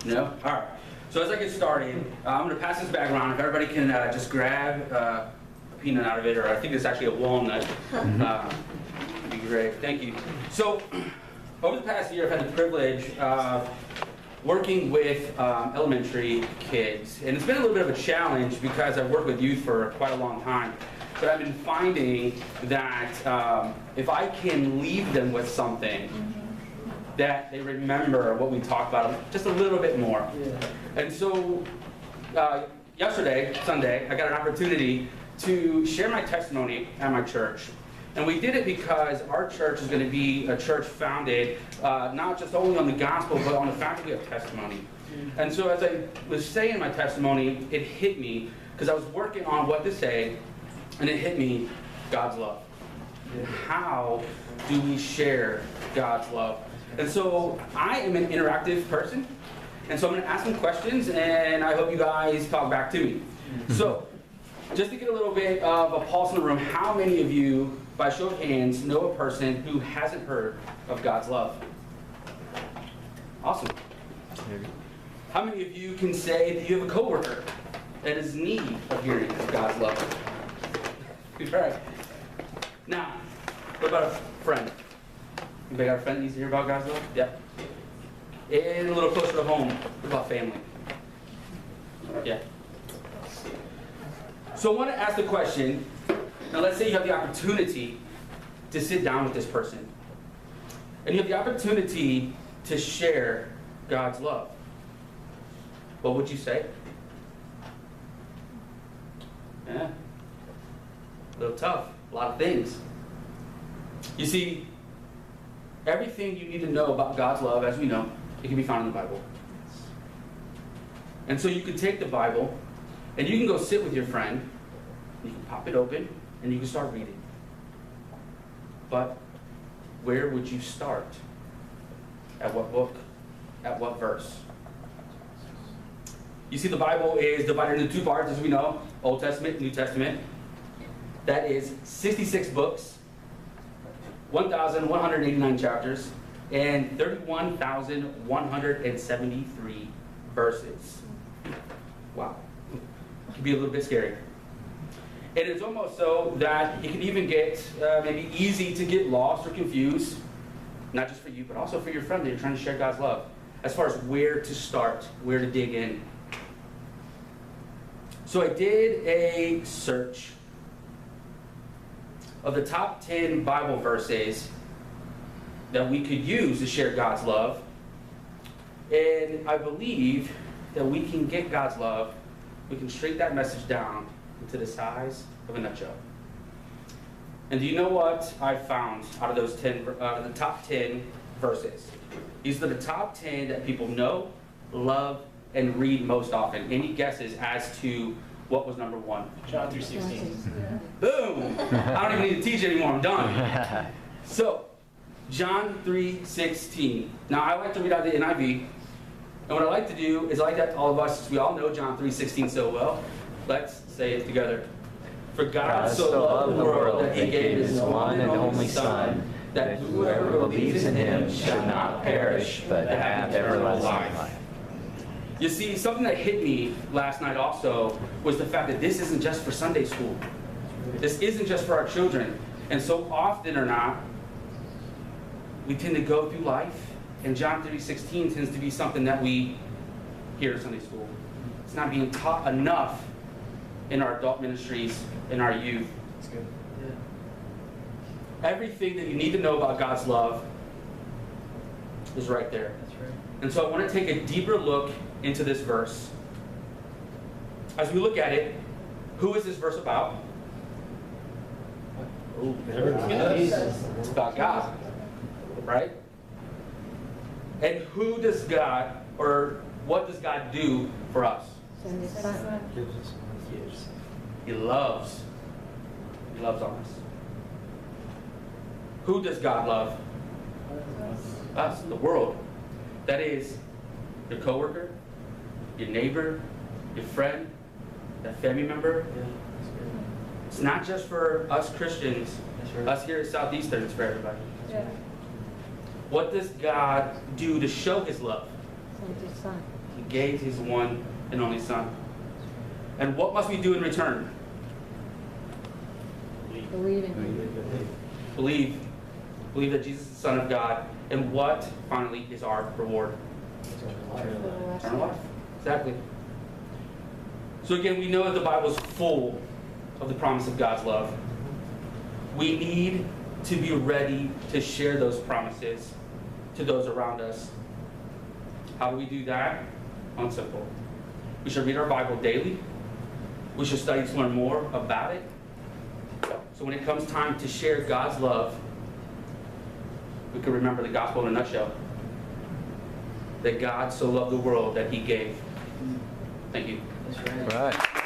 No? All right. So as I get started, I'm going to pass this back around. If everybody can just grab a peanut out of it, or I think it's actually a walnut. Would be great. Thank you. So over the past year, I've had the privilege of working with elementary kids. And it's been a little bit of a challenge because I've worked with youth for quite a long time. But I've been finding that if I can leave them with something, that they remember what we talked about just a little bit more. Yeah. And so yesterday, Sunday, I got an opportunity to share my testimony at my church. And we did it because our church is going to be a church founded not just only on the gospel, but on the faculty of testimony. And so as I was saying my testimony, it hit me because I was working on what to say, and it hit me, God's love. How do we share God's love? And so I am an interactive person, and so I'm going to ask some questions, and I hope you guys talk back to me. So, just to get a little bit of a pulse in the room, how many of you, by show of hands, know a person who hasn't heard of God's love? Awesome. How many of you can say that you have a coworker that is in need of hearing of God's love? All right. Now, what about a friend? Anybody got a friend that needs to hear about God's love? Yeah. And a little closer to home, what about family? Yeah. So I want to ask the question, now let's say you have the opportunity to sit down with this person. And you have the opportunity to share God's love. What would you say? Yeah. A little tough. A lot of things. You see, everything you need to know about God's love, as we know, it can be found in the Bible. And so you can take the Bible, and you can go sit with your friend, you can pop it open, and you can start reading. But where would you start? At what book? At what verse? You see, the Bible is divided into two parts, as we know, Old Testament, New Testament. That is 66 books, 1,189 chapters, and 31,173 verses. Wow. It can be a little bit scary. And it's almost so that it can even get maybe easy to get lost or confused, not just for you, but also for your friend that you're trying to share God's love, as far as where to start, where to dig in. So I did a search of the top 10 Bible verses that we could use to share God's love. And I believe that we can get God's love, we can shrink that message down into the size of a nutshell. And do you know what I found out of those the top 10 verses? These are the top 10 that people know, love, and read most often. Any guesses as to what was number one? John 3:16. Boom! I don't even need to teach anymore, I'm done. So, John 3:16. Now, I like to read out the NIV. And what I like to do is I like that all of us, since we all know John 3:16 so well, let's say it together. For God so loved the world that he gave his one and only Son, that whoever believes in him shall not perish, but have everlasting life. You see, something that hit me last night also was the fact that this isn't just for Sunday school. This isn't just for our children. And so often or not, we tend to go through life, and John 3:16 tends to be something that we hear in Sunday school. It's not being taught enough in our adult ministries, in our youth. That's good. Yeah. Everything that you need to know about God's love is right there. That's right. And so I want to take a deeper look into this verse. As we look at it, who is this verse about? Oh, there it is. It's about God, right? And who does God, or what does God do for us? Send his son. He loves. He loves on us. Who does God love? Us, the world. That is your coworker, your neighbor, your friend, that family member. It's not just for us Christians, us here at Southeastern, it's for everybody. Yeah. What does God do to show his love? Send his son. He gave his one and only Son. And what must we do in return? Believing. Believe. Believe that Jesus is the Son of God. And what, finally, is our reward? Eternal life. Exactly. So again, we know that the Bible is full of the promise of God's love. We need to be ready to share those promises to those around us. How do we do that? Well, it's simple. We should read our Bible daily. We should study to learn more about it. So when it comes time to share God's love, we can remember the gospel in a nutshell. That God so loved the world that he gave. Thank you. That's right. Right.